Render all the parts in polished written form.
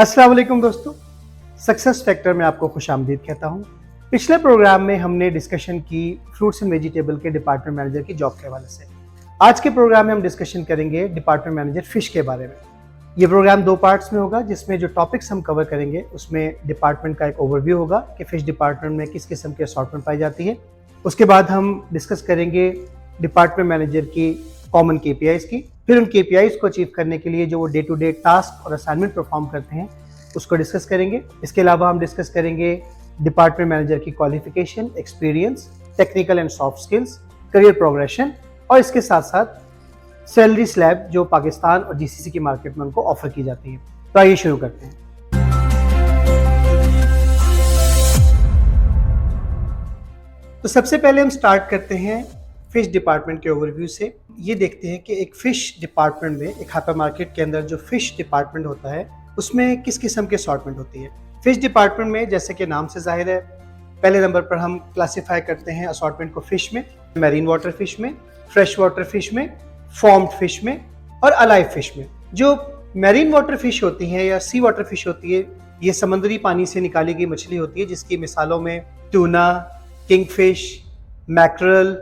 अस्सलाम वालेकुम दोस्तों, सक्सेस फैक्टर में आपको खुशामदीद कहता हूँ। पिछले प्रोग्राम में हमने डिस्कशन की फ्रूट्स एंड वेजिटेबल के डिपार्टमेंट मैनेजर की जॉब के हवाले से। आज के प्रोग्राम में हम डिस्कशन करेंगे डिपार्टमेंट मैनेजर फिश के बारे में। ये प्रोग्राम 2 पार्ट्स में होगा, जिसमें जो टॉपिक्स हम कवर करेंगे उसमें डिपार्टमेंट का एक ओवरव्यू होगा कि फिश डिपार्टमेंट में किस किस्म की असॉर्टमेंट पाई जाती है। उसके बाद हम डिस्कस करेंगे डिपार्टमेंट मैनेजर की कॉमन केपीआईज की, फिर उन केपीआईज को अचीव करने के लिए जो वो डे टू डे टास्क और असाइनमेंट परफॉर्म करते हैं उसको डिस्कस करेंगे। इसके अलावा हम डिस्कस करेंगे डिपार्टमेंट मैनेजर की qualification, experience, technical and soft skills, career progression और इसके साथ साथ सैलरी स्लैब जो पाकिस्तान और जीसीसी की मार्केट में उनको ऑफर की जाती है। तो आइए शुरू करते हैं। तो सबसे पहले हम स्टार्ट करते हैं फिश डिपार्टमेंट के ओवरव्यू से। ये देखते हैं कि एक फिश डिपार्टमेंट में, एक हाइपर मार्केट के अंदर जो फिश डिपार्टमेंट होता है उसमें किस किस्म की असॉर्टमेंट होती है। फिश डिपार्टमेंट में जैसे कि नाम से जाहिर है, पहले नंबर पर हम क्लासिफाई करते हैं असॉर्टमेंट को फिश में, मैरीन वाटर फिश में, फ्रेश वाटर फिश में, फॉर्म्ड फिश में और अलाइव फिश में। जो मैरीन वाटर फिश होती है या सी वाटर फिश होती है, ये समुद्री पानी से निकाली गई मछली होती है, जिसकी मिसालों में टूना, किंगफिश, मैकरल,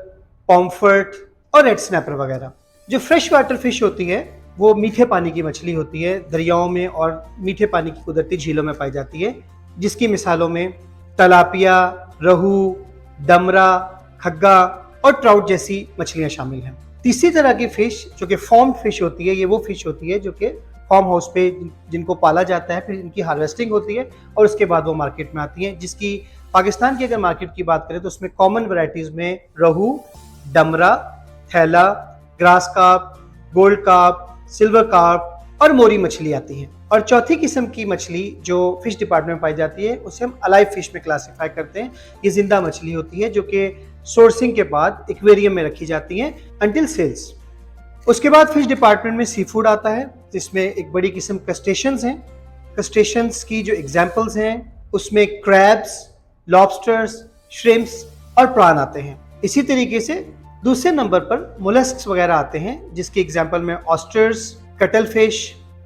पॉम्फ्रेट और रेड स्नैपर वगैरह। जो फ्रेश वाटर फिश होती है वो मीठे पानी की मछली होती है, दरियाओं में और मीठे पानी की कुदरती झीलों में पाई जाती है, जिसकी मिसालों में तलापिया, रहू, डमरा, खग्गा और ट्राउट जैसी मछलियां शामिल हैं। तीसरी तरह की फिश जो कि फॉर्म फिश होती है, ये वो फिश होती है जो कि फार्म हाउस पे जिनको पाला जाता है, फिर इनकी हार्वेस्टिंग होती है और उसके बाद वो मार्केट में आती हैं, जिसकी पाकिस्तान की अगर मार्केट की बात करें तो उसमें कॉमन वैरायटीज में रहू, डमरा, थैला, grass carp, gold carp, silver carp और मोरी मछली आती है। और चौथी किस्म की मछली जो फिश डिपार्टमेंट में पाई जाती है उसे हम अलाइव फिश में क्लासिफाई करते हैं। ये जिंदा मछली होती है जो कि सोर्सिंग के बाद एक्वेरियम में रखी जाती है अंटिल सेल्स। उसके बाद फिश डिपार्टमेंट में सी फूड आता है, जिसमें एक बड़ी किस्म क्रस्टेशियंस हैं। क्रस्टेशियंस की जो एग्जाम्पल्स हैं उसमें क्रैब्स, लॉबस्टर्स, श्रिम्प्स और प्रान आते हैं। इसी तरीके से दूसरे नंबर पर मोलस्क्स वगैरह आते हैं, जिसके एग्जाम्पल में ऑस्टर्स, कटल फिश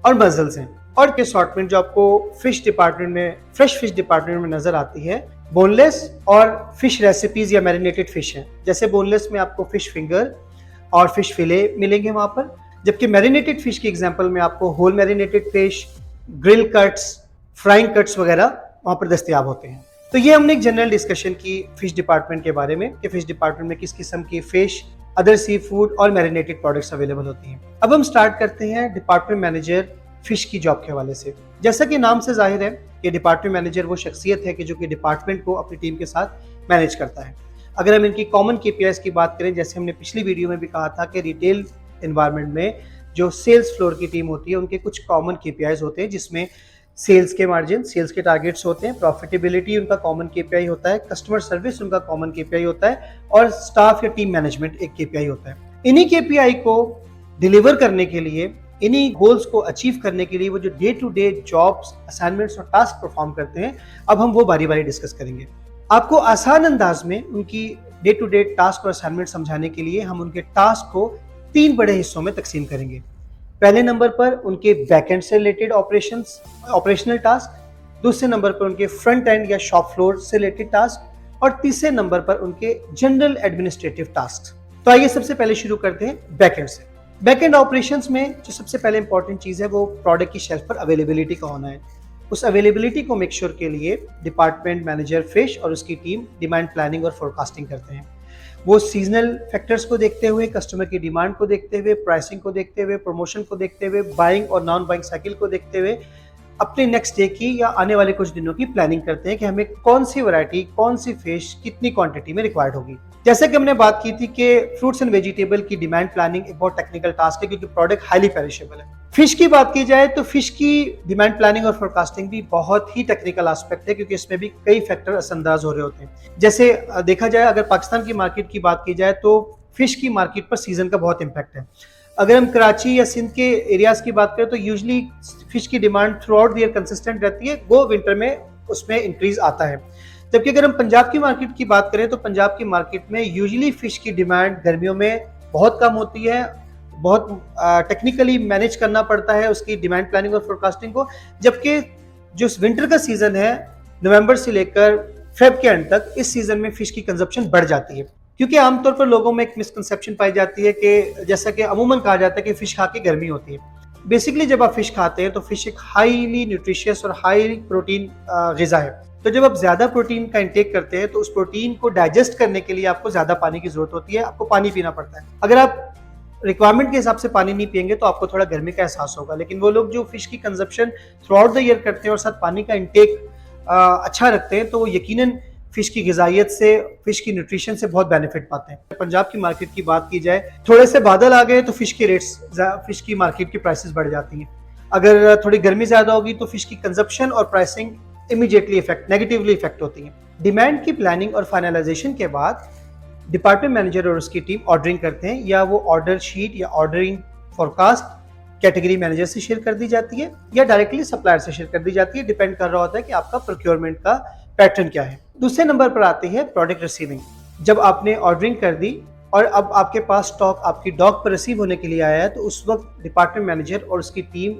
और मजल्स हैं। और के असॉर्टमेंट जो आपको फिश डिपार्टमेंट में, फ्रेश फिश डिपार्टमेंट में नजर आती है, बोनलेस और फिश रेसिपीज या मैरिनेटेड फिश हैं। जैसे बोनलेस में आपको फिश फिंगर और फिश फिले मिलेंगे वहां पर, जबकि मैरिनेटेड फिश की एग्जाम्पल में आपको whole marinated fish, grill cuts, frying cuts वगैरह वहां पर दस्तयाब होते हैं। तो ये हमने एक जनरल डिस्कशन की फिश डिपार्टमेंट के बारे में कि फिश डिपार्टमेंट में किस किस्म की फिश, अदर सी फूड और मैरिनेटेड प्रोडक्ट्स अवेलेबल होती हैं। अब हम स्टार्ट करते हैं डिपार्टमेंट मैनेजर फिश की जॉब के हवाले से। जैसा कि नाम से जाहिर है कि डिपार्टमेंट मैनेजर वो शख्सियत है कि जो कि डिपार्टमेंट को अपनी टीम के साथ मैनेज करता है। अगर हम इनकी कॉमन केपीआईज की बात करें, जैसे हमने पिछली वीडियो में भी कहा था कि रिटेल एनवायरनमेंट में जो सेल्स फ्लोर की टीम होती है उनके कुछ कॉमन केपीआईज होते हैं, जिसमें सेल्स के मार्जिन, सेल्स के टारगेट्स होते हैं, प्रॉफिटेबिलिटी उनका कॉमन केपीआई होता है, कस्टमर सर्विस उनका कॉमन केपीआई होता है और स्टाफ या टीम मैनेजमेंट एक केपीआई होता है। इन्हीं केपीआई को डिलीवर करने के लिए, इन्हीं गोल्स को अचीव करने के लिए वो जो day to day jobs, assignments और टास्क परफॉर्म करते हैं, अब हम वो बारी बारी डिस्कस करेंगे। आपको आसान अंदाज में उनकी डे टू डे टास्क और असाइनमेंट समझाने के लिए हम उनके टास्क को 3 बड़े हिस्सों में तकसीम करेंगे। पहले नंबर पर उनके बैकएंड से रिलेटेड ऑपरेशनल टास्क, दूसरे नंबर पर उनके फ्रंट एंड या शॉप फ्लोर से रिलेटेड टास्क और तीसरे नंबर पर उनके जनरल एडमिनिस्ट्रेटिव टास्क। तो आइए सबसे पहले शुरू करते हैं बैकएंड से। बैकएंड ऑपरेशंस में जो सबसे पहले इंपॉर्टेंट चीज है वो प्रोडक्ट की शेल्फ पर अवेलेबिलिटी का होना है। उस अवेलेबिलिटी को मेक श्योर के लिए डिपार्टमेंट मैनेजर फिश और उसकी टीम डिमांड प्लानिंग और फोरकास्टिंग करते हैं। वो सीजनल फैक्टर्स को देखते हुए, कस्टमर की डिमांड को देखते हुए, प्राइसिंग को देखते हुए, प्रमोशन को देखते हुए, बाइंग और नॉन बाइंग साइकिल को देखते हुए अपने नेक्स्ट डे की या आने वाले कुछ दिनों की प्लानिंग करते हैं कि हमें कौन सी वैरायटी, कौन सी फिश कितनी क्वांटिटी में रिक्वायर्ड होगी। जैसे कि हमने बात की थी कि फ्रूट्स एंड वेजिटेबल की डिमांड प्लानिंग एक बहुत टेक्निकल टास्क है, क्योंकि प्रोडक्ट हाईली पेरिशेबल है। फिश की बात की जाए तो फिश की डिमांड प्लानिंग और फोरकास्टिंग भी बहुत ही टेक्निकल एस्पेक्ट है, क्योंकि इसमें भी कई फैक्टर असरअंदाज हो रहे होते हैं। जैसे देखा जाए, अगर पाकिस्तान की मार्केट की बात की जाए तो फिश की मार्केट पर सीजन का बहुत इंपैक्ट है। अगर हम कराची या सिंध के एरियाज की बात करें तो यूजली फिश की demand through out the year consistent रहती है, वो विंटर में उसमें इंक्रीज आता है। जबकि अगर हम पंजाब की मार्केट की बात करें तो पंजाब की मार्केट में यूजुअली फिश की डिमांड गर्मियों में बहुत कम होती है, बहुत टेक्निकली मैनेज करना पड़ता है उसकी डिमांड प्लानिंग और फोरकास्टिंग को, जबकि जो विंटर का सीजन है, नवंबर से लेकर फेब के एंड तक, इस सीजन में फिश की कंजप्शन बढ़ जाती है। क्योंकि आमतौर पर लोगों में एक मिसकंसेप्शन पाई जाती है कि जैसा कि अमूमन कहा जाता है कि फिश खा के गर्मी होती है। बेसिकली जब आप फिश खाते हैं तो फिश एक हाईली न्यूट्रिशियस और हाई प्रोटीन ग़िज़ा है। तो जब आप ज़्यादा प्रोटीन का इंटेक करते हैं तो उस प्रोटीन को डाइजेस्ट करने के लिए आपको ज़्यादा पानी की ज़रूरत होती है, आपको पानी पीना पड़ता है। अगर आप रिक्वायरमेंट के हिसाब से पानी नहीं पिएंगे तो आपको थोड़ा गर्मी का एहसास होगा। लेकिन वो लोग जो फिश की consumption through out the year करते हैं और साथ पानी का इंटेक अच्छा रखते हैं, तो वो यकीनन फिश की ग़िज़ाइयत से, फिश की न्यूट्रिशन से बहुत बेनिफिट पाते हैं। पंजाब की मार्केट की बात की जाए, थोड़े से बादल आ गए तो फिश के रेट्स, फिश की मार्केट की प्राइसेस बढ़ जाती हैं। अगर थोड़ी गर्मी ज़्यादा होगी तो फिश की कंजप्शन और प्राइसिंग इमीडिएटली नेगेटिवली इफेक्ट होती है। डिमांड की प्लानिंग और फाइनलाइजेशन के बाद डिपार्टमेंट मैनेजर और उसकी टीम ऑर्डरिंग करते हैं, या वो ऑर्डर शीट या ऑर्डरिंग फॉरकास्ट कैटेगरी मैनेजर से शेयर कर दी जाती है या डायरेक्टली सप्लायर से शेयर कर दी जाती है। डिपेंड कर रहा होता है कि आपका प्रोक्योरमेंट का पैटर्न क्या है। दूसरे नंबर पर आती है प्रोडक्ट रिसीविंग। जब आपने ऑर्डरिंग कर दी और अब आपके पास स्टॉक आपकी डॉक पर रिसीव होने के लिए आया है, तो उस वक्त डिपार्टमेंट मैनेजर और उसकी टीम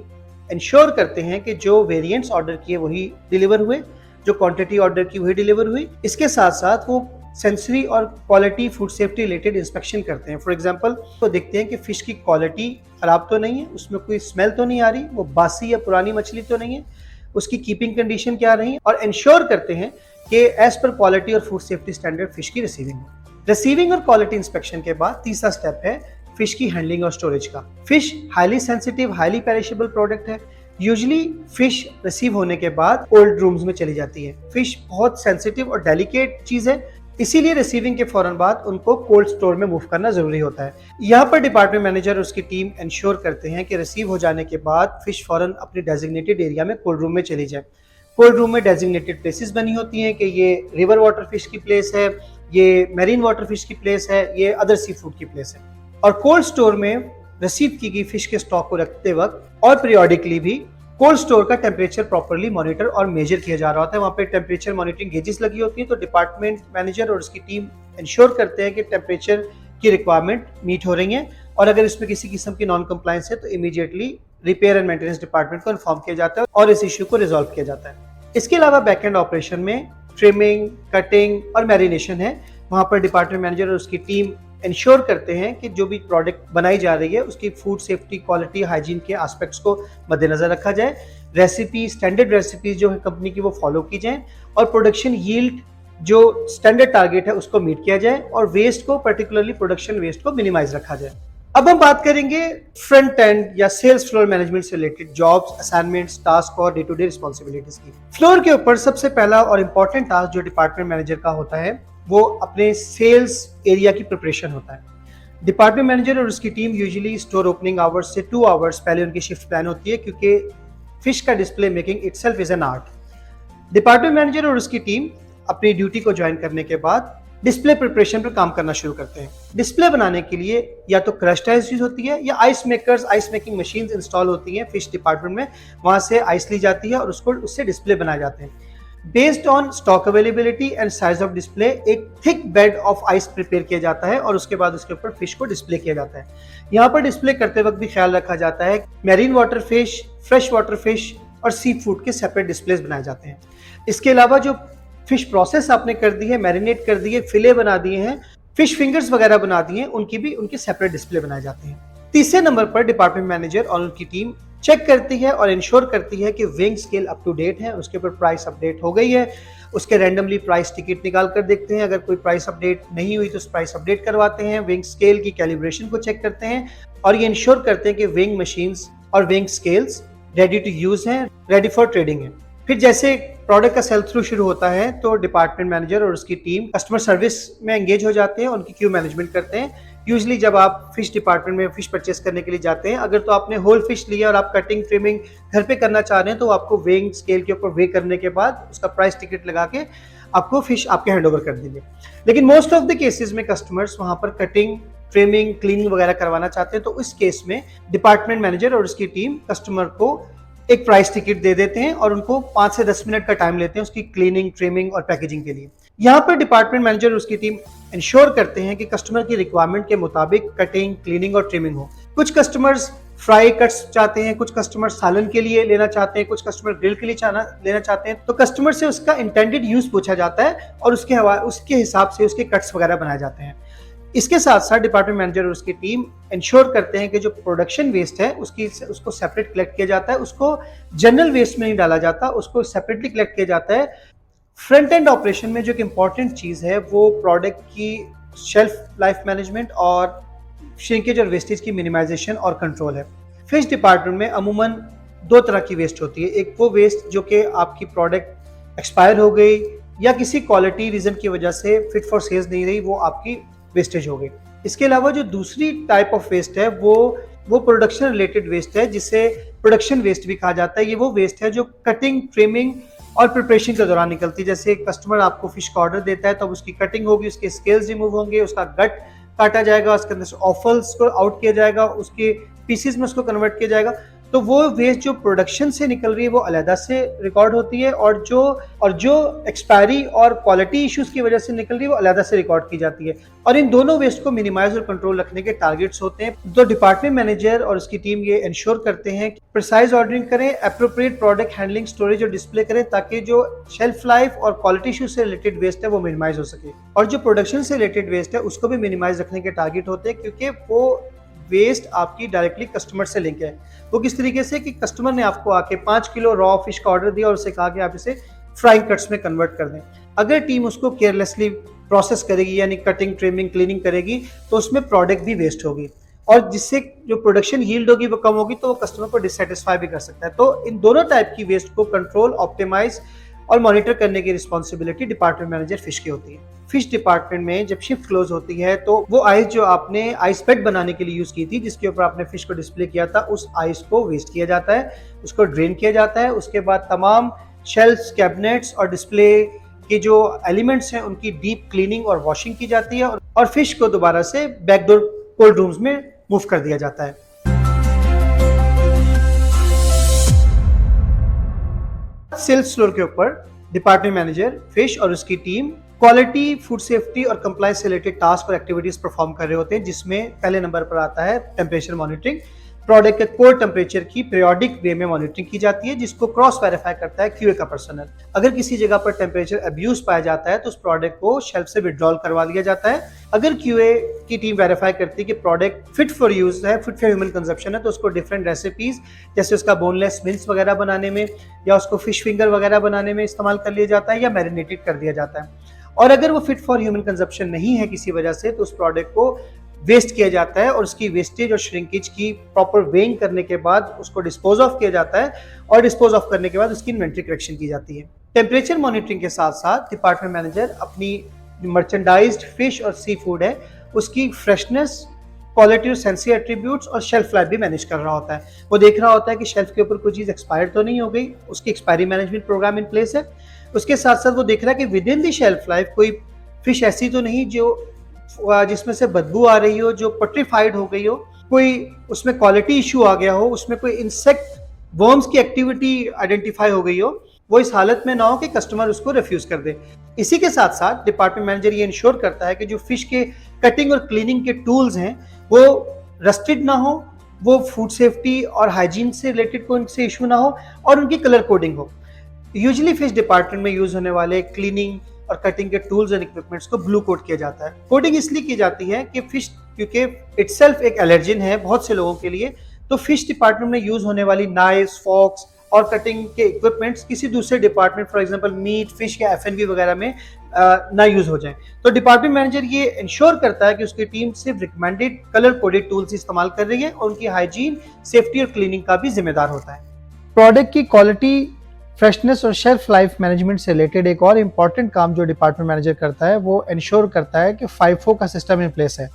इंश्योर करते हैं कि जो वेरिएंट्स ऑर्डर किए वही डिलीवर हुए, जो क्वांटिटी ऑर्डर की वही डिलीवर हुई। इसके साथ साथ वो सेंसरी और quality food safety related inspection करते हैं। फॉर एग्जांपल, तो देखते हैं कि फिश की क्वालिटी खराब तो नहीं है, उसमें कोई स्मेल तो नहीं आ रही, वो बासी या पुरानी मछली तो नहीं है, उसकी कीपिंग कंडीशन क्या रही, और इंश्योर करते हैं कि एज पर क्वालिटी और फूड सेफ्टी स्टैंडर्ड फिश की रिसीविंग हो। रिसीविंग और क्वालिटी इंस्पेक्शन के बाद तीसरा स्टेप है फिश की हैंडलिंग और स्टोरेज का। Fish highly sensitive, highly perishable product है। यूजुअली फिश रिसीव होने के बाद कोल्ड रूम्स में चली जाती है। फिश बहुत सेंसिटिव और डेलिकेट चीज है, इसीलिए रिसीविंग के फौरन बाद उनको कोल्ड स्टोर में मूव करना जरूरी होता है। यहाँ पर डिपार्टमेंट मैनेजर और उसकी टीम इंश्योर करते हैं कि रिसीव हो जाने के बाद फिश फौरन अपनी डेजिग्नेटेड एरिया में कोल्ड रूम में चली जाए। कोल्ड रूम में डेजिग्नेटेड प्लेसेस बनी होती हैं कि ये रिवर वाटर फिश की प्लेस है, ये मैरीन वाटर फिश की प्लेस है, ये अदर सी फूड की प्लेस है। और कोल्ड स्टोर में रिसीव की गई फिश के स्टॉक को रखते वक्त और पीरियोडिकली भी कोल्ड स्टोर का टेम्परेचर प्रॉपर्ली मॉनिटर और मेजर किया जा रहा होता है। वहाँ पे टेम्परेचर मॉनिटरिंग गेजेस लगी होती हैं, तो डिपार्टमेंट मैनेजर और उसकी टीम इंश्योर करते हैं कि टेम्परेचर की रिक्वायरमेंट मीट हो रही है, और अगर इसमें किसी किस्म की नॉन कंप्लायंस है तो immediately repair and maintenance department को इन्फॉर्म किया जाता है और इस इश्यू को रिजॉल्व किया जाता है। इसके अलावा बैकएंड ऑपरेशन में ट्रिमिंग, कटिंग और मैरिनेशन है। वहाँ पर डिपार्टमेंट मैनेजर और उसकी टीम इंश्योर करते हैं कि जो भी प्रोडक्ट बनाई जा रही है उसकी फूड सेफ्टी, क्वालिटी, हाइजीन के एस्पेक्ट्स को मद्देनजर रखा जाए। रेसिपी, स्टैंडर्ड रेसिपीज जो है कंपनी की, वो फॉलो की जाए, और प्रोडक्शन यील्ड जो स्टैंडर्ड टारगेट है उसको मीट किया जाए, और वेस्ट को, पर्टिकुलरली प्रोडक्शन वेस्ट को मिनिमाइज रखा जाए। अब हम बात करेंगे फ्रंट एंड या सेल्स फ्लोर मैनेजमेंट से रिलेटेड जॉब्स, असाइनमेंट्स, टास्क और डे टू डे रिस्पॉन्सिबिलिटीज की। फ्लोर के ऊपर सबसे पहला और इंपॉर्टेंट टास्क जो डिपार्टमेंट मैनेजर का होता है वो अपने सेल्स एरिया की प्रिपरेशन होता है। डिपार्टमेंट मैनेजर और उसकी team usually store opening hours से 2 आवर्स पहले उनकी शिफ्ट प्लान होती है, क्योंकि फिश का display making itself is an art. Department manager और उसकी टीम अपनी ड्यूटी को ज्वाइन करने के बाद डिस्प्ले प्रिपरेशन पर काम करना शुरू करते हैं। डिस्प्ले बनाने के लिए या तो क्रश्ड आइस यूज होती है या ice makers, ice making machines install होती हैं फिश डिपार्टमेंट में। वहां से आइस ली जाती है और उससे डिस्प्ले बनाए जाते हैं। Based on stock availability and size of display एक thick bed of ice prepare किया जाता है और उसके बाद उसके ऊपर फिश को डिस्प्ले किया जाता है। यहाँ पर डिस्प्ले करते वक्त भी ख्याल रखा जाता है marine water fish, fresh water fish और सी फूड के सेपरेट डिस्प्लेस बनाए जाते हैं। इसके अलावा जो फिश प्रोसेस आपने कर दी है, मैरिनेट कर दी है, फिले बना दिए हैं, फिश फिंगर्स वगैरह बना दिए हैं, उनके सेपरेट डिस्प्ले बनाए जाते हैं। तीसरे नंबर पर डिपार्टमेंट मैनेजर और उनकी टीम चेक करती है और इंश्योर करती है कि weighing scale up to date है, उसके ऊपर प्राइस अपडेट हो गई है। उसके रैंडमली प्राइस टिकट निकाल कर देखते हैं, अगर कोई प्राइस अपडेट नहीं हुई तो उस प्राइस अपडेट करवाते हैं। वेइंग स्केल की कैलिब्रेशन को चेक करते हैं और ये इंश्योर करते हैं कि वेइंग मशीन्स और weighing scales ready to use हैं, रेडी फॉर ट्रेडिंग है। फिर जैसे प्रोडक्ट का सेल थ्रू शुरू होता है तो डिपार्टमेंट मैनेजर और उसकी टीम कस्टमर सर्विस में एंगेज हो जाते हैं, उनकी क्यू मैनेजमेंट करते हैं। यूजुअली जब आप फिश डिपार्टमेंट में फिश परचेस करने के लिए जाते हैं, अगर तो आपने होल फिश लिया और आप कटिंग, ट्रिमिंग घर पे करना चाह रहे हैं तो आपको वेइंग स्केल के ऊपर वे करने के बाद उसका प्राइस टिकट लगा के आपको फिश आपके हैंड ओवर कर देंगे। लेकिन मोस्ट ऑफ द केसेस में कस्टमर्स वहां पर कटिंग, ट्रिमिंग, क्लीनिंग वगैरह करवाना चाहते हैं, तो इस केस में डिपार्टमेंट मैनेजर और उसकी टीम कस्टमर को एक प्राइस टिकट दे देते हैं और उनको 5 से 10 मिनट का टाइम लेते हैं उसकी क्लीनिंग, ट्रिमिंग और पैकेजिंग के लिए। यहाँ पर डिपार्टमेंट मैनेजर और उसकी टीम इंश्योर करते हैं कि कस्टमर की रिक्वायरमेंट के मुताबिक कटिंग, क्लीनिंग और ट्रिमिंग हो। कुछ कस्टमर्स फ्राई कट्स चाहते हैं, कुछ कस्टमर सालन के लिए लेना चाहते हैं, कुछ कस्टमर ग्रिल के लिए लेना चाहते हैं, तो कस्टमर से उसका इंटेंडेड यूज पूछा जाता है और उसके हिसाब से उसके कट्स वगैरह बनाए जाते हैं। इसके साथ साथ डिपार्टमेंट मैनेजर और उसकी टीम इंश्योर करते हैं कि जो प्रोडक्शन वेस्ट है उसको सेपरेट कलेक्ट किया जाता है, उसको जनरल वेस्ट में नहीं डाला जाता, उसको सेपरेटली कलेक्ट किया जाता है। फ्रंट एंड ऑपरेशन में जो एक इंपॉर्टेंट चीज है वो प्रोडक्ट की शेल्फ लाइफ मैनेजमेंट और श्रिंकेज और वेस्टेज की मिनिमाइजेशन और कंट्रोल है। फिश डिपार्टमेंट में अमूमन दो तरह की वेस्ट होती है। एक वो वेस्ट जो कि आपकी प्रोडक्ट एक्सपायर हो गई या किसी क्वालिटी रीजन की वजह से फिट फॉर सेल्स नहीं रही, वो आपकी वेस्टेज हो गई। इसके अलावा जो दूसरी टाइप ऑफ वेस्ट है वो प्रोडक्शन रिलेटेड वेस्ट है, जिसे प्रोडक्शन वेस्ट भी कहा जाता है। ये वो वेस्ट है जो कटिंग, ट्रिमिंग और प्रिपरेशन के दौरान निकलती है। जैसे कस्टमर आपको फिश का ऑर्डर देता है तो उसकी कटिंग होगी, उसके स्केल्स रिमूव होंगे, उसका गट काटा जाएगा, उसके अंदर से ऑफल्स को आउट किया जाएगा, उसके पीसेस में उसको कन्वर्ट किया जाएगा। तो वो वेस्ट जो प्रोडक्शन से निकल रही है वो अलग से रिकॉर्ड होती है और जो एक्सपायरी और क्वालिटी इश्यूज की वजह से निकल रही है वो अलग से रिकॉर्ड की जाती है। और इन दोनों वेस्ट को मिनिमाइज और कंट्रोल रखने के टारगेट्स होते हैं। तो डिपार्टमेंट मैनेजर और उसकी टीम ये इंश्योर करते हैं कि प्रिसाइज ऑर्डरिंग करें, एप्रोप्रिएट प्रोडक्ट हैंडलिंग, स्टोरेज और डिस्प्ले करें, ताकि जो शेल्फ लाइफ और क्वालिटी इशू से रिलेटेड वेस्ट है वो मिनिमाइज हो सके। और जो प्रोडक्शन से रिलेटेड वेस्ट है उसको भी मिनिमाइज रखने के टारगेट होते हैं, क्योंकि वो वेस्ट आपकी डायरेक्टली कस्टमर से लिंक है। वो किस तरीके से कि कस्टमर ने आपको आके 5 किलो रॉ फिश का ऑर्डर दिया और उससे कहा कि आप इसे फ्राइंग कट्स में कन्वर्ट कर दें। अगर टीम उसको केयरलेसली प्रोसेस करेगी, यानी कटिंग, ट्रिमिंग, क्लीनिंग करेगी, तो उसमें प्रोडक्ट भी वेस्ट होगी और जिससे जो प्रोडक्शन यील्ड होगी वो कम होगी, तो वो कस्टमर को डिससेटिस्फाई भी कर सकता है। तो इन दोनों टाइप की वेस्ट को कंट्रोल, ऑप्टिमाइज और मॉनिटर करने की रिस्पॉन्सिबिलिटी डिपार्टमेंट मैनेजर फिश की होती है। फिश डिपार्टमेंट में जब शिफ्ट क्लोज होती है तो वो आइस जो आपने आइस पैक बनाने के लिए यूज की थी, जिसके ऊपर आपने फिश को डिस्प्ले किया था, उस आइस को वेस्ट किया जाता है, उसको ड्रेन किया जाता है। उसके बाद तमाम शेल्फ्स, कैबिनेट्स और डिस्प्ले के जो एलिमेंट्स हैं उनकी डीप क्लीनिंग और वॉशिंग की जाती है और फिश को दोबारा से बैकडोर कोल्ड रूम्स में मूव कर दिया जाता है। सेल्स फ्लोर के ऊपर डिपार्टमेंट मैनेजर, फिश और उसकी टीम क्वालिटी, फूड सेफ्टी और कंप्लायंस से रिलेटेड टास्क और एक्टिविटीज परफॉर्म कर रहे होते हैं, जिसमें पहले नंबर पर आता है टेम्परेचर मॉनिटरिंग। प्रोडक्ट के कोर टेम्परेचर की पीरियोडिक वे में मॉनिटरिंग की जाती है, जिसको क्रॉस वेरीफाई करता है क्यूए का पर्सनल। अगर किसी जगह पर टेम्परेचर अब्यूज पाया जाता है तो उस प्रोडक्ट को शेल्फ से विड्रॉल करवा लिया जाता है। अगर क्यूए की टीम वेरीफाई करती है कि प्रोडक्ट फिट फॉर यूज है, फिट फॉर ह्यूमन कंजप्शन है, तो उसको डिफरेंट रेसिपीज जैसे उसका बोनलेस मिन्स वगैरह बनाने में या उसको फिश फिंगर वगैरह बनाने में इस्तेमाल कर लिया जाता है या मैरिनेटेड कर दिया जाता है। और अगर वो फिट फॉर ह्यूमन कंजप्शन नहीं है किसी वजह से, तो उस प्रोडक्ट को वेस्ट किया जाता है और उसकी वेस्टेज और श्रिंकेज की प्रॉपर वेइंग करने के बाद उसको डिस्पोज ऑफ किया जाता है और डिस्पोज ऑफ करने के बाद उसकी इन्वेंट्री करेक्शन की जाती है। टेम्परेचर मॉनिटरिंग के साथ साथ डिपार्टमेंट मैनेजर अपनी मर्चेंडाइज्ड फिश और सी फूड है उसकी फ्रेशनेस, क्वालिटी और सेंसी एट्रीब्यूट्स और शेल्फ लाइफ भी मैनेज कर रहा होता है। वो देख रहा होता है कि शेल्फ के ऊपर कोई चीज़ एक्सपायर तो नहीं हो गई, उसकी expiry management program in place है। उसके साथ साथ वो देख रहा है कि within the shelf life कोई फिश ऐसी तो नहीं जिसमें से बदबू आ रही हो, जो पट्रीफाइड हो गई हो, कोई उसमें क्वालिटी इशू आ गया हो, उसमें कोई इंसेक्ट वर्म्स की एक्टिविटी आइडेंटिफाई हो गई हो, वो इस हालत में ना हो कि कस्टमर उसको रिफ्यूज कर दे। इसी के साथ साथ डिपार्टमेंट मैनेजर ये इंश्योर करता है कि जो फिश के कटिंग और क्लीनिंग के टूल्स हैं वो रस्टेड ना हो, वो फूड सेफ्टी और हाइजीन से रिलेटेड कोई उनसे इशू ना हो और उनकी कलर कोडिंग हो। यूजुअली फिश डिपार्टमेंट में यूज होने वाले क्लीनिंग और कटिंग के टूल्स एंड इक्विपमेंट्स को ब्लू कोट किया जाता है। कोडिंग इसलिए की जाती है कि फिश, क्योंकि इटसेल्फ एक एलर्जिन है बहुत से लोगों के लिए, तो फिश डिपार्टमेंट में यूज होने वाली नाइफ्स, फॉक्स और कटिंग के इक्विपमेंट्स किसी दूसरे department, for example meat, fish या एफएनबी वगैरह में ना यूज हो जाए। तो डिपार्टमेंट मैनेजर ये इंश्योर करता है कि उसकी टीम सिर्फ रिकमेंडेड कलर कोडेड टूल्स इस्तेमाल कर रही है और उनकी हाइजीन, सेफ्टी और क्लीनिंग का भी जिम्मेदार होता है। प्रोडक्ट की क्वालिटी, फ्रेशनेस और शेल्फ लाइफ मैनेजमेंट से रिलेटेड एक और इम्पॉर्टेंट काम जो डिपार्टमेंट मैनेजर करता है वो इंश्योर करता है कि FIFO का सिस्टम इन प्लेस है।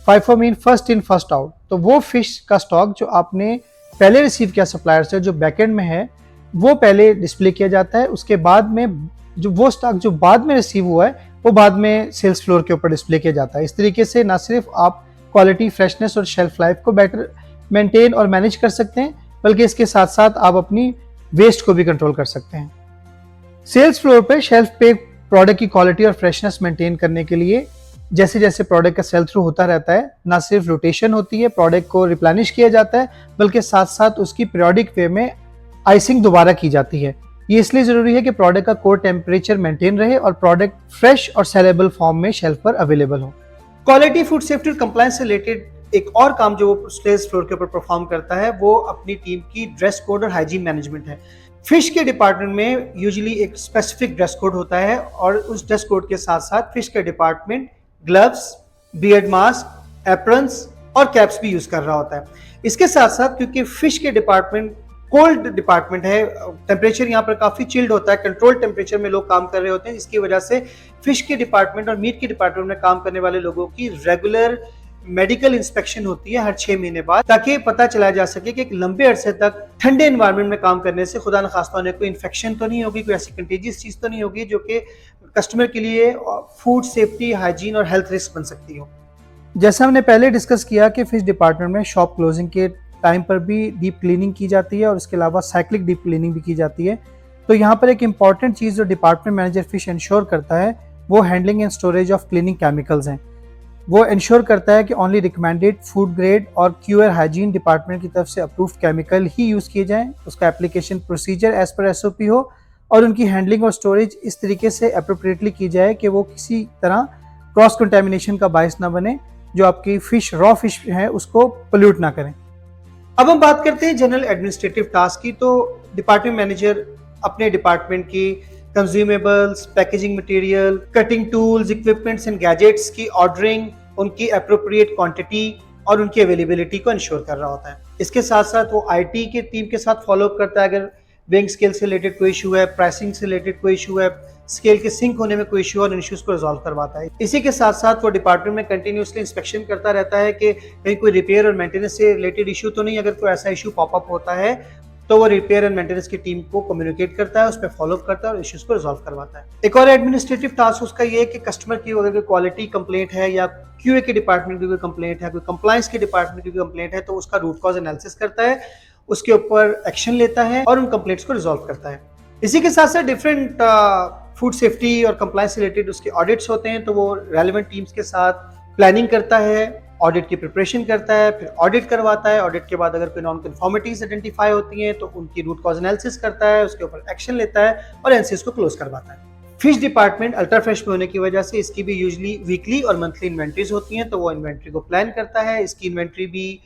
FIFO mean first in first out. तो वो फिश का स्टॉक जो आपने पहले रिसीव किया सप्लायर से, जो बैकएंड में है, वो पहले डिस्प्ले किया जाता है। उसके बाद में जो वो स्टॉक जो बाद में रिसीव हुआ है वो बाद में सेल्स फ्लोर के ऊपर डिस्प्ले किया जाता है। इस तरीके से ना सिर्फ आप क्वालिटी, फ्रेशनेस और शेल्फ लाइफ को बेटर मेंटेन और मैनेज कर सकते हैं, बल्कि इसके साथ साथ आप अपनी वेस्ट को भी कंट्रोल कर सकते हैं। सेल्स फ्लोर पे शेल्फ पे प्रोडक्ट की क्वालिटी और फ्रेशनेस मेंटेन करने के लिए जैसे जैसे प्रोडक्ट का सेल थ्रू होता रहता है, ना सिर्फ रोटेशन होती है, प्रोडक्ट को रिप्लेनिश किया जाता है, बल्कि साथ साथ उसकी पीरियोडिक वे में आइसिंग दोबारा की जाती है। ये इसलिए जरूरी है कि प्रोडक्ट का कोर टेम्परेचर मेंटेन रहे और प्रोडक्ट फ्रेश और सेलेबल फॉर्म में शेल्फ पर अवेलेबल हो। क्वालिटी, फूड सेफ्टी और कंप्लायंस से रिलेटेड एक और काम जो वो सेल्स फ्लोर के ऊपर परफॉर्म करता है वो अपनी टीम की ड्रेस कोड और हाइजीन मैनेजमेंट है। फिश के डिपार्टमेंट में यूजुअली एक स्पेसिफिक ड्रेस कोड होता है और उस ड्रेस कोड के साथ साथ फिश का department gloves, beard mask, aprons और कैप्स भी यूज कर रहा होता है। इसके साथ साथ क्योंकि फिश के डिपार्टमेंट कोल्ड डिपार्टमेंट है, टेम्परेचर यहाँ पर काफी चिल्ड होता है, कंट्रोल टेम्परेचर में लोग काम कर रहे होते हैं, इसकी वजह से फिश के डिपार्टमेंट और मीट के डिपार्टमेंट में काम करने वाले लोगों की रेगुलर मेडिकल इंस्पेक्शन होती है हर 6 महीने बाद, ताकि पता चला जा सके कि एक लंबे अरसे तक ठंडे एनवायरनमेंट में काम करने से खुदा न खास्ता उन्हें कोई इन्फेक्शन तो नहीं होगी, कोई ऐसी कंटेजियस चीज तो नहीं होगी जो कि कस्टमर के लिए फूड सेफ्टी, हाइजीन और हेल्थ रिस्क बन सकती हो। जैसा हमने पहले डिस्कस किया कि फिश डिपार्टमेंट में शॉप क्लोजिंग के टाइम पर भी डीप क्लीनिंग की जाती है और उसके अलावा साइक्लिक डीप क्लीनिंग भी की जाती है। तो यहाँ पर एक इंपॉर्टेंट चीज जो डिपार्टमेंट मैनेजर फिश इंश्योर करता है वो handling and storage of cleaning chemicals हैं। वो इंश्योर करता है कि ओनली रिकमेंडेड फूड ग्रेड और क्यूआर हाइजीन डिपार्टमेंट की तरफ से अप्रूव्ड केमिकल ही यूज किए जाएं, उसका application procedure as per SOP हो और उनकी हैंडलिंग और स्टोरेज इस तरीके से अप्रोप्रिएटली की जाए कि वो किसी तरह क्रॉस कंटेमिनेशन का बायस ना बने, जो आपकी फिश रॉ फिश है उसको पोल्यूट ना करें। अब हम बात करते हैं जनरल एडमिनिस्ट्रेटिव टास्क की। तो डिपार्टमेंट मैनेजर अपने डिपार्टमेंट की consumables, packaging material, cutting tools, equipments and gadgets की ऑर्डरिंग, उनकी अप्रोप्रिएट क्वांटिटी और उनकी अवेलेबिलिटी को इंश्योर कर रहा होता है। इसके साथ साथ वो आईटी के टीम के साथ फॉलो अप करता है अगर वेइंग स्केल से रिलेटेड कोई इशू है, प्राइसिंग से रिलेटेड कोई इशू है, स्केल के सिंक होने में कोई इशू और इश्यूज को रिजॉल्व करवाता है। इसी के साथ साथ वो डिपार्टमेंट में कंटिन्यूसली इंस्पेक्शन करता रहता है कि कहीं कोई रिपेयर और मेंटेनेंस से रिलेटेड इशू तो नहीं। अगर कोई ऐसा इशू पॉपअप होता है तो वो रिपेयर एंड मेंटेनेंस की टीम को कम्युनिकेट करता है, उस पर फॉलो अप करता है और इश्यूज को रिजॉल्व करवाता है। एक और एडमिनिस्ट्रेटिव टास्क उसका ये है कि कस्टमर की अगर क्वालिटी कंप्लेंट है या क्यूए के डिपार्टमेंट की कोई कंप्लेंट है, कोई कंप्लायंस के डिपार्टमेंट की कोई कंप्लेंट है, तो उसका रूट कॉज एनालिसिस करता है, उसके ऊपर एक्शन लेता है और उन कंप्लेंट्स को रिजॉल्व करता है। इसी के साथ साथ डिफरेंट फूड सेफ्टी और कंप्लायंस रिलेटेड उसके ऑडिट्स होते हैं, तो वो रेलेवेंट टीम्स के साथ प्लानिंग करता है, ऑडिट की प्रिपरेशन करता है, फिर ऑडिट करवाता है। ऑडिट के बाद अगर कोई नॉन कन्फॉर्मिटीज आइडेंटिफाई होती हैं तो उनकी रूट कॉज एनालिसिस करता है, उसके ऊपर एक्शन लेता है और एनसीएस को क्लोज करवाता है। फिश डिपार्टमेंट अल्ट्रा फ्रेश में होने की वजह से इसकी भी यूजुअली वीकली और मंथली इन्वेंट्रीज होती हैं, तो वो इन्वेंट्री को प्लान करता है। इसकी इन्वेंट्री भी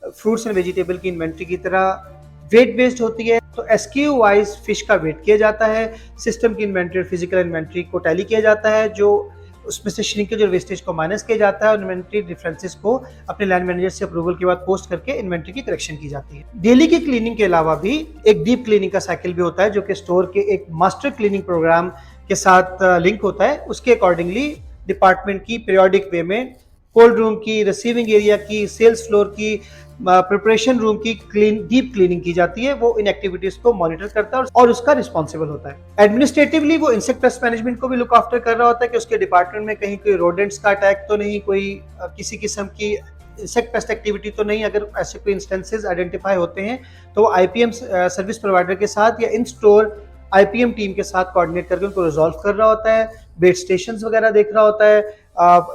फ्रूट्स एंड वेजिटेबल की इन्वेंट्री की तरह वेट बेस्ड होती है, तो एसक्यू वाइज फिश का वेट किया जाता है, सिस्टम की इन्वेंट्री और फिजिकल इन्वेंट्री को टैली किया जाता है, जो उसमें से श्रिंकेज और वेस्टेज को माइनस किया जाता है और इन्वेंट्री डिफरेंसेस को अपने लैंड मैनेजर से अप्रूवल के बाद पोस्ट करके इन्वेंट्री की करेक्शन की जाती है। डेली की क्लीनिंग के अलावा भी एक डीप क्लीनिंग का साइकिल भी होता है जो कि स्टोर के एक मास्टर क्लीनिंग प्रोग्राम के साथ लिंक होता है। उसके अकॉर्डिंगली डिपार्टमेंट की पीरियोडिक वे में कोल्ड रूम की, रिसीविंग एरिया की, सेल्स फ्लोर की, प्रिपरेशन रूम की डीप क्लीनिंग की जाती है। वो इन एक्टिविटीज को मॉनिटर करता है और उसका रिस्पॉन्सिबल होता है। एडमिनिस्ट्रेटिवली वो इंसेक्ट पेस्ट मैनेजमेंट को भी लुक आफ्टर कर रहा होता है कि उसके डिपार्टमेंट में कहीं कोई रोडेंट्स का अटैक तो नहीं, कोई किसी किस्म की इंसेक्ट पेस्ट एक्टिविटी तो नहीं। अगर ऐसे कोई इंस्टेंसेस आइडेंटिफाई होते हैं तो वो आईपीएम सर्विस प्रोवाइडर के साथ या इन स्टोर आईपीएम टीम के साथ कोऑर्डिनेट करके उनको रिजॉल्व कर रहा होता है, बेड स्टेशंस वगैरह देख रहा होता है,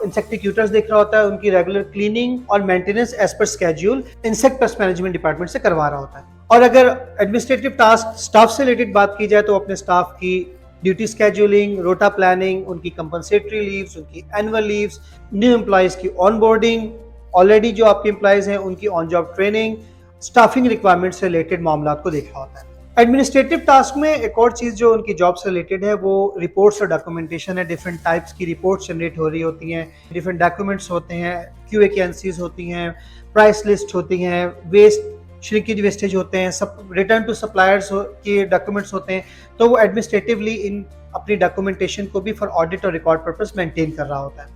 इंसेक्टिक्यूटर्स देख रहा होता है, उनकी रेगुलर क्लीनिंग और maintenance as per schedule insect pest management department से करवा रहा होता है। और अगर एडमिनिस्ट्रेटिव टास्क स्टाफ से रिलेटेड बात की जाए तो अपने स्टाफ की ड्यूटी स्केड्यूलिंग, रोटा प्लानिंग, उनकी कंपनसेटरी लीव्स, उनकी एनुअल लीव्स, न्यू एम्प्लॉयज की ऑनबोर्डिंग, ऑलरेडी जो आपके एम्प्लॉयज हैं उनकी on job training, staffing requirement से रिलेटेड मामला को देख रहा होता है। एडमिनिस्ट्रेटिव टास्क में एक और चीज जो उनकी जॉब से रिलेटेड है वो रिपोर्ट्स और डॉक्यूमेंटेशन है। डिफरेंट टाइप्स की रिपोर्ट्स जनरेट हो रही होती हैं, डिफरेंट डॉक्यूमेंट्स होते हैं, क्यूए की एनसीज होती हैं, प्राइस लिस्ट होती हैं, वेस्ट श्रिंकेज वेस्टेज होते हैं, सब रिटर्न टू सप्लायर्स के डॉक्यूमेंट्स होते हैं। तो वो एडमिनिस्ट्रेटिवली इन अपनी डॉक्यूमेंटेशन को भी फॉर ऑडिट और रिकॉर्ड पर्पस मेंटेन कर रहा होता है।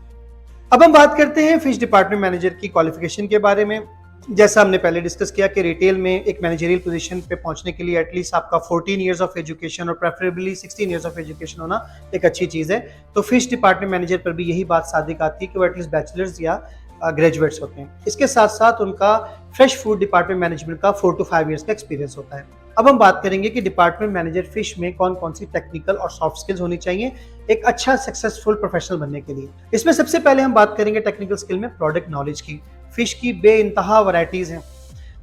अब हम बात करते हैं फिश डिपार्टमेंट मैनेजर की क्वालिफिकेशन के बारे में। जैसा हमने पहले डिस्कस किया कि रिटेल में एक मैनेजरियल पोजीशन पे पहुंचने के लिए एटलीस्ट आपका 14 इयर्स ऑफ एजुकेशन और प्रेफरेबली 16 इयर्स ऑफ एजुकेशन होना एक अच्छी चीज़ है। तो फिश डिपार्टमेंट मैनेजर पर भी यही बात सादिक आती है कि वो एटलीस्ट बैचलर्स या ग्रेजुएट्स होते हैं। इसके साथ साथ उनका फ्रेश फूड डिपार्टमेंट मैनेजमेंट का 4 to 5 इयर्स का एक्सपीरियंस होता है। अब हम बात करेंगे कि डिपार्टमेंट मैनेजर फिश में कौन कौन सी टेक्निकल और सॉफ्ट स्किल्स होनी चाहिए एक अच्छा सक्सेसफुल प्रोफेशनल बनने के लिए। इसमें सबसे पहले हम बात करेंगे टेक्निकल स्किल में प्रोडक्ट नॉलेज की। फिश की बेइंतहा वैरायटीज हैं,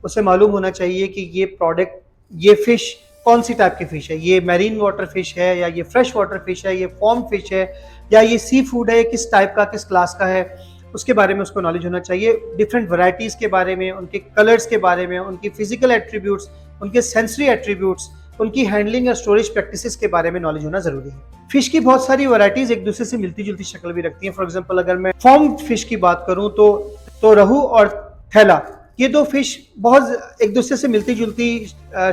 उसे मालूम होना चाहिए कि ये फिश कौन सी टाइप की फिश है, ये मैरीन वाटर फिश है या ये फ्रेश वाटर फिश है, ये फॉर्म फिश है या ये सी फूड है, किस टाइप का किस क्लास का है, उसके बारे में उसको नॉलेज होना चाहिए। डिफरेंट वैरायटीज के बारे में, उनके कलर्स के बारे में, उनकी फिजिकल एट्रीब्यूट्स, उनके सेंसरी एट्रीब्यूट्स, उनकी हैंडलिंग और स्टोरेज प्रैक्टिसेस के बारे में नॉलेज होना जरूरी है। फिश की बहुत सारी वैरायटीज एक दूसरे से मिलती जुलती शक्ल भी रखती हैं। फॉर एग्जांपल अगर मैं फॉर्म फिश की बात करूं तो रहू और थैला, ये दो फिश बहुत एक दूसरे से मिलती जुलती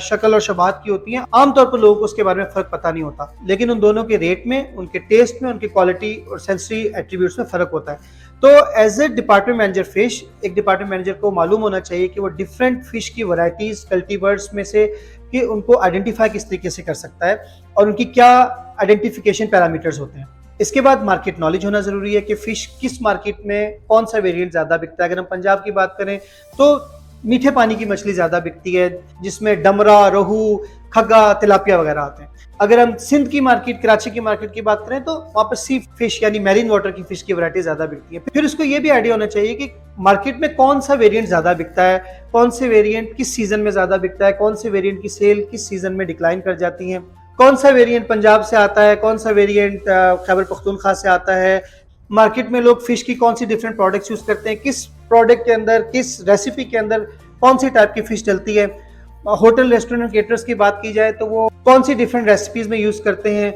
शक्ल और शबाहत की होती हैं। आमतौर पर लोगों को उसके बारे में फर्क पता नहीं होता, लेकिन उन दोनों के रेट में, उनके टेस्ट में, उनकी क्वालिटी और सेंसरी एट्रीब्यूट्स में फर्क होता है। तो as a department manager fish, एक डिपार्टमेंट मैनेजर को मालूम होना चाहिए कि वो डिफरेंट फिश की वैरायटीज, कल्टीवर्ड्स में से कि उनको आइडेंटिफाई किस तरीके से कर सकता है और उनकी क्या आइडेंटिफिकेशन पैरामीटर्स होते हैं। इसके बाद मार्केट नॉलेज होना जरूरी है कि फिश किस मार्केट में कौन सा वेरिएंट ज्यादा बिकता है। अगर हम पंजाब की बात करें तो मीठे पानी की मछली ज्यादा बिकती है, जिसमें डमरा, रोहू, खग्गा, तिलापिया वगैरह आते हैं। अगर हम सिंध की मार्केट, कराची की मार्केट की बात करें तो वहाँ पर सी फिश यानी मैरीन वाटर की फिश की वैरायटी ज्यादा बिकती है। फिर उसको ये भी आइडिया होना चाहिए कि मार्केट में कौन सा वेरिएंट ज्यादा बिकता है, कौन से वेरिएंट किस सीजन में ज्यादा बिकता है, कौन से वेरिएंट की सेल किस सीजन में डिक्लाइन कर जाती है, कौन सा वेरिएंट पंजाब से आता है, कौन सा वेरिएंट खैबर पख्तूनख्वा से आता है। मार्केट में लोग फिश की कौन सी डिफरेंट प्रोडक्ट्स यूज करते हैं, किस प्रोडक्ट के अंदर, किस रेसिपी के अंदर कौन सी टाइप की फिश डलती है। होटल, रेस्टोरेंट, केटरर्स की बात की जाए तो वो कौन सी डिफरेंट रेसिपीज में यूज करते हैं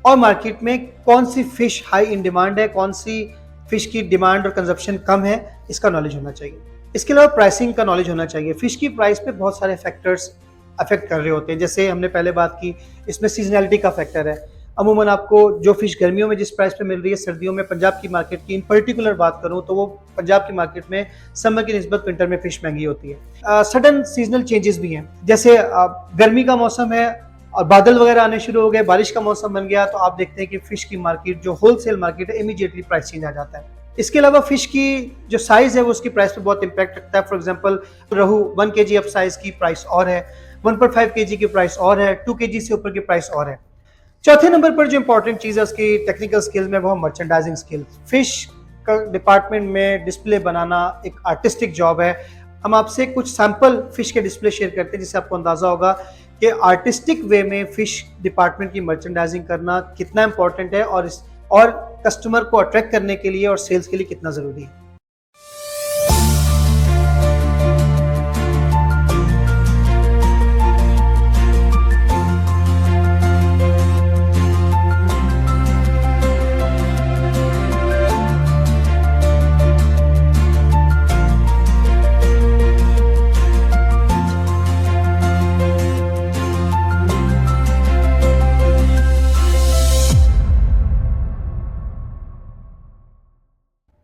और मार्केट में कौन सी फिश हाई इन डिमांड है, कौन सी फिश की डिमांड और कंजप्शन कम है, इसका नॉलेज होना चाहिए। इसके अलावा प्राइसिंग का नॉलेज होना चाहिए। फिश की प्राइस पे बहुत सारे फैक्टर्स अफेक्ट कर रहे होते हैं। जैसे हमने पहले बात की, इसमें सीजनैलिटी का फैक्टर है। अमूमन आपको जो फिश गर्मियों में जिस प्राइस पे मिल रही है, सर्दियों में पंजाब की मार्केट की इन पर्टिकुलर बात करूं तो वो पंजाब की मार्केट में समर की निस्बत विंटर में फिश महंगी होती है। सडन सीजनल चेंजेस भी हैं, जैसे गर्मी का मौसम है और बादल वगैरह आने शुरू हो गए, बारिश का मौसम बन गया, तो आप देखते हैं कि फिश की मार्केट जो होलसेल मार्केट है, इमीडिएटली प्राइस चेंज आ जाता है। इसके अलावा फिश की जो साइज है वो उसकी प्राइस पे बहुत इंपैक्ट रखता है। फॉर एग्जांपल रहू 1 kg अप साइज की प्राइस और है, 1.5 kg की प्राइस और है, 2 kg से ऊपर की प्राइस और है। चौथे नंबर पर जो इंपॉर्टेंट चीज है उसकी टेक्निकल स्किल्स में, वो मर्चेंडाइजिंग स्किल। फिश का डिपार्टमेंट में डिस्प्ले बनाना एक आर्टिस्टिक जॉब है। हम आपसे कुछ सैंपल फिश के डिस्प्ले शेयर करते हैं जिससे आपको अंदाजा होगा कि आर्टिस्टिक वे में फिश डिपार्टमेंट की मर्चेंडाइजिंग करना कितना इंपॉर्टेंट है और कस्टमर को अट्रैक्ट करने के लिए और सेल्स के लिए कितना जरूरी है।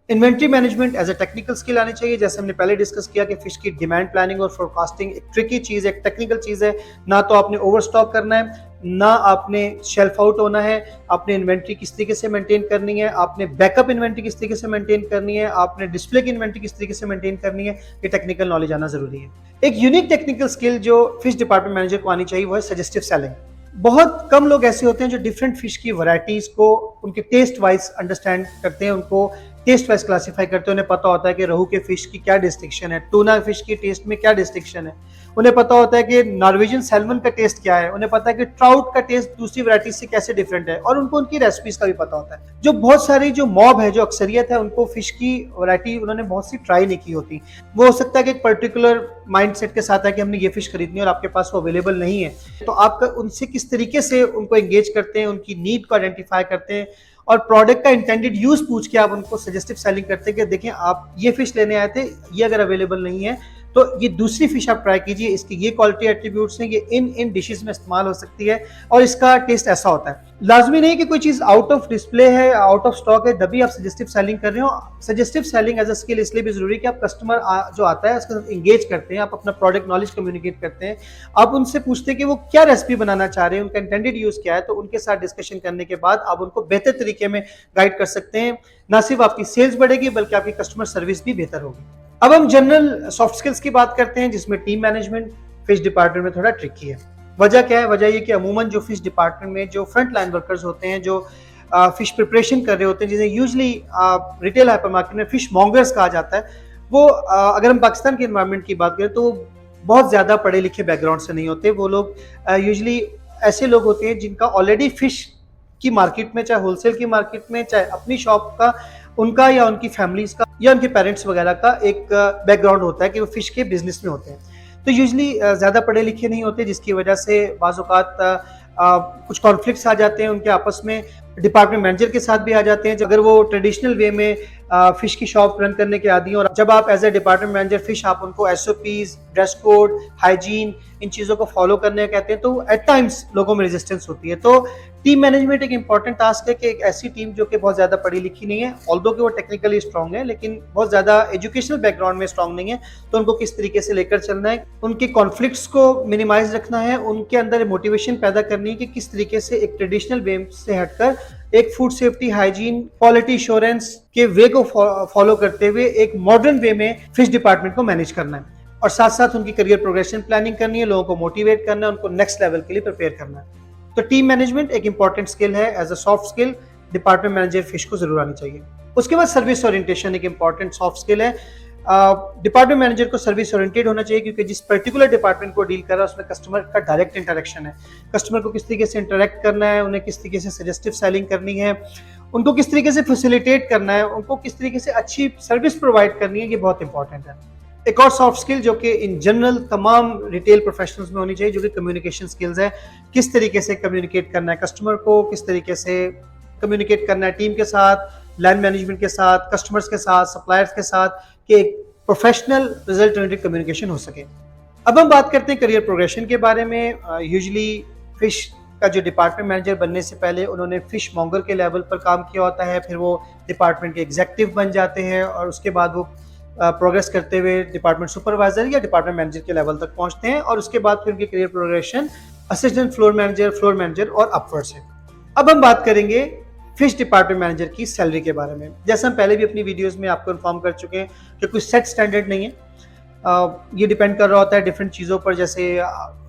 Inventory management as a technical skill आनी चाहिए। जैसे हमने पहले डिस्कस किया कि फिश की डिमांड प्लानिंग और फोरकास्टिंग एक ट्रिकी चीज है, एक टेक्निकल चीज है। ना तो आपने ओवर स्टॉक करना है, ना आपने शेल्फ आउट होना है। आपने इन्वेंट्री किस तरीके से मेंटेन करनी है, आपने बैकअप इन्वेंट्री किस तरीके से मेंटेन करनी है, आपने डिस्प्ले की इन्वेंट्री किस तरीके से मेंटेन करनी है, ये टेक्निकल नॉलेज आना जरूरी है। एक यूनिक टेक्निकल स्किल जो फिश डिपार्टमेंट मैनेजर को आनी चाहिए वो है सजेस्टिव सेलिंग। बहुत कम लोग ऐसे होते हैं जो डिफरेंट फिश की वैरायटीज को उनके टेस्ट वाइज अंडरस्टैंड करते हैं, उनको टेस्ट वाइज क्लासिफाई करते हैं। उन्हें पता होता है कि रहू के फिश की क्या डिस्टिंक्शन है, टूना फिश की टेस्ट में क्या डिस्टिंक्शन है। उन्हें पता होता है कि नॉर्वेजियन सैल्मन का टेस्ट क्या है, उन्हें पता है कि ट्राउट का टेस्ट दूसरी वैरायटी से कैसे डिफरेंट है, और उनको उनकी रेसिपीज का भी पता होता है। जो बहुत सारी जो मॉब है, जो अक्सरियत है, उनको फिश की वैरायटी उन्होंने बहुत सी ट्राई नहीं की होती। वो हो सकता है कि एक पर्टिकुलर माइंडसेट के साथ है कि हमने ये फिश खरीदनी है और आपके पास वो अवेलेबल नहीं है। तो आप उनसे किस तरीके से उनको एंगेज करते हैं, उनकी नीड को आइडेंटिफाई करते हैं और प्रोडक्ट का इंटेंडेड यूज पूछ के आप उनको सजेस्टिव सेलिंग करते हैं कि देखें आप ये फिश लेने आए थे, ये अगर अवेलेबल नहीं है तो ये दूसरी फिश आप ट्राई कीजिए, इसकी ये क्वालिटी एट्रीब्यूट्स हैं, ये इन डिशेस में इस्तेमाल हो सकती है और इसका टेस्ट ऐसा होता है। लाजमी नहीं कि कोई चीज आउट ऑफ डिस्प्ले है, आउट ऑफ स्टॉक है, तभी आप सजेस्टिव सेलिंग कर रहे हो। Suggestive selling as a skill इसलिए भी जरूरी है कि आप कस्टमर जो आता है उसके साथ इंगेज करते हैं, आप अपना प्रोडक्ट नॉलेज कम्युनिकेट करते हैं, आप उनसे पूछते हैं कि वो क्या रेसिपी बनाना चाह रहे हैं, उनका इंटेंडेड यूज क्या है, तो उनके साथ डिस्कशन करने के बाद आप उनको बेहतर तरीके में गाइड कर सकते हैं। ना सिर्फ आपकी सेल्स बढ़ेगी बल्कि आपकी कस्टमर सर्विस भी बेहतर होगी। अब हम जनरल सॉफ्ट स्किल्स की बात करते हैं जिसमें टीम मैनेजमेंट फिश डिपार्टमेंट में थोड़ा ट्रिकी है। वजह क्या है? वजह ये कि अमूमन जो फिश डिपार्टमेंट में जो फ्रंट लाइन वर्कर्स होते हैं, जो फिश प्रिपरेशन कर रहे होते हैं, जिन्हें यूजली रिटेल हाइपर मार्केट में फिश मॉन्गर्स कहा जाता है, वो अगर हम पाकिस्तान के एनवायरनमेंट की बात करें तो बहुत ज़्यादा पढ़े लिखे बैकग्राउंड से नहीं होते। वो लोग यूजली ऐसे लोग होते हैं जिनका ऑलरेडी फिश की मार्केट में, चाहे होलसेल की मार्केट में, चाहे अपनी शॉप का, उनका या उनकी फैमिलीज का या उनके पेरेंट्स वगैरह का एक बैकग्राउंड होता है कि वो फिश के बिजनेस में होते हैं। तो यूजली ज़्यादा पढ़े लिखे नहीं होते, जिसकी वजह से बाज़ औक़ात कुछ कॉन्फ्लिक्ट्स आ जाते हैं उनके आपस में, डिपार्टमेंट मैनेजर के साथ भी आ जाते हैं अगर वो ट्रेडिशनल वे में फिश की शॉप रन करने के आदी हैं। और जब आप as a department manager fish, आप उनको एसओपीज, ड्रेस कोड, हाइजीन, इन चीज़ों को फॉलो करने कहते हैं, तो एट टाइम्स लोगों में रेजिस्टेंस होती है। तो टीम मैनेजमेंट एक इंपॉर्टेंट टास्क है कि एक ऐसी टीम जो कि बहुत ज़्यादा पढ़ी लिखी नहीं है, ऑल्दो कि वो टेक्निकली स्ट्रॉन्ग है, लेकिन बहुत ज़्यादा एजुकेशनल बैकग्राउंड में स्ट्रॉन्ग नहीं है, तो उनको किस तरीके से लेकर चलना है, उनके कॉन्फ्लिक्ट्स को मिनिमाइज रखना है, उनके अंदर मोटिवेशन पैदा करनी है कि किस तरीके से एक ट्रेडिशनल वे से हटकर एक food safety, hygiene, quality insurance के वे को फॉलो करते हुए एक मॉडर्न वे में फिश डिपार्टमेंट को मैनेज करना है, और साथ साथ उनकी करियर प्रोग्रेशन प्लानिंग करनी है, लोगों को मोटिवेट करना है, उनको नेक्स्ट लेवल के लिए प्रिपेयर करना है। तो टीम मैनेजमेंट एक इंपॉर्टेंट स्किल है, as a soft skill department manager fish को जरूर आनी चाहिए। उसके बाद सर्विस ओरिएंटेशन एक इंपॉर्टेंट सॉफ्ट स्किल है। डिपार्टमेंट मैनेजर को सर्विस ओरिएंटेड होना चाहिए, क्योंकि जिस पर्टिकुलर डिपार्टमेंट को डील कर रहा है उसमें कस्टमर का डायरेक्ट इंटरेक्शन है। कस्टमर को किस तरीके से इंटरेक्ट करना है, उन्हें किस तरीके से सजेस्टिव सेलिंग करनी है, उनको किस तरीके से फैसिलिटेट करना है, उनको किस तरीके से अच्छी सर्विस प्रोवाइड करनी है, ये बहुत इंपॉर्टेंट है। एक और सॉफ्ट स्किल जो कि इन जनरल तमाम रिटेल प्रोफेशनल्स में होनी चाहिए, जो कि कम्युनिकेशन स्किल्स है। किस तरीके से कम्युनिकेट करना है कस्टमर को, किस तरीके से कम्युनिकेट करना है टीम के साथ, लाइन मैनेजमेंट के साथ, कस्टमर्स के साथ, सप्लायर्स के साथ, कि एक प्रोफेशनल रिजल्ट ओरिएंटेड कम्युनिकेशन हो सके। अब हम बात करते हैं करियर प्रोग्रेशन के बारे में। यूजुअली फिश का जो डिपार्टमेंट मैनेजर बनने से पहले उन्होंने फिश मॉन्गर के लेवल पर काम किया होता है, फिर वो डिपार्टमेंट के एग्जीक्यूटिव बन जाते हैं, और उसके बाद वो प्रोग्रेस करते हुए डिपार्टमेंट सुपरवाइजर या डिपार्टमेंट मैनेजर के लेवल तक पहुंचते हैं, और उसके बाद फिर उनकी career progression assistant floor manager और अपवर्ड्स है। अब हम बात करेंगे फिश डिपार्टमेंट मैनेजर की सैलरी के बारे में। जैसे हम पहले भी अपनी वीडियोस में आपको इन्फॉर्म कर चुके हैं कि कोई सेट स्टैंडर्ड नहीं है, ये डिपेंड कर रहा होता है डिफरेंट चीज़ों पर, जैसे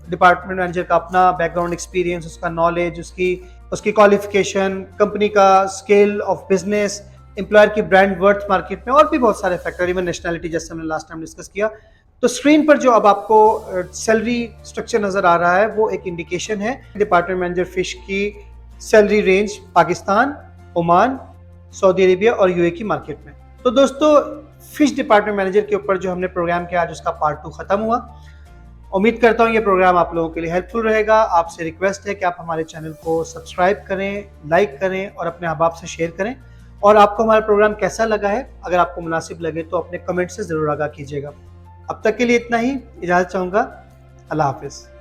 डिपार्टमेंट मैनेजर का अपना बैकग्राउंड एक्सपीरियंस, उसका नॉलेज, उसकी क्वालिफिकेशन, कंपनी का स्केल ऑफ बिजनेस, एम्प्लॉयर की ब्रांड वर्थ मार्केट में, और भी बहुत सारे फैक्टर, इवन नेशनैलिटी जैसे हमने लास्ट टाइम डिस्कस किया। तो स्क्रीन पर जो अब आपको सैलरी स्ट्रक्चर नजर आ रहा है वो एक इंडिकेशन है डिपार्टमेंट मैनेजर फिश की salary range Pakistan, Oman, Saudi Arabia और यूए की मार्केट में। तो दोस्तों, फिश डिपार्टमेंट मैनेजर के ऊपर जो हमने प्रोग्राम किया आज उसका पार्ट 2 खत्म हुआ। उम्मीद करता हूँ ये प्रोग्राम आप लोगों के लिए हेल्पफुल रहेगा। आपसे रिक्वेस्ट है कि आप हमारे चैनल को सब्सक्राइब करें, लाइक करें और अपने अहबाब से शेयर करें। और आपको हमारा प्रोग्राम कैसा लगा है, अगर आपको मुनासिब लगे तो अपने कमेंट से ज़रूर आगाह कीजिएगा। अब तक के लिए इतना ही, इजाज़त चाहूँगा। अल्लाह हाफिज़।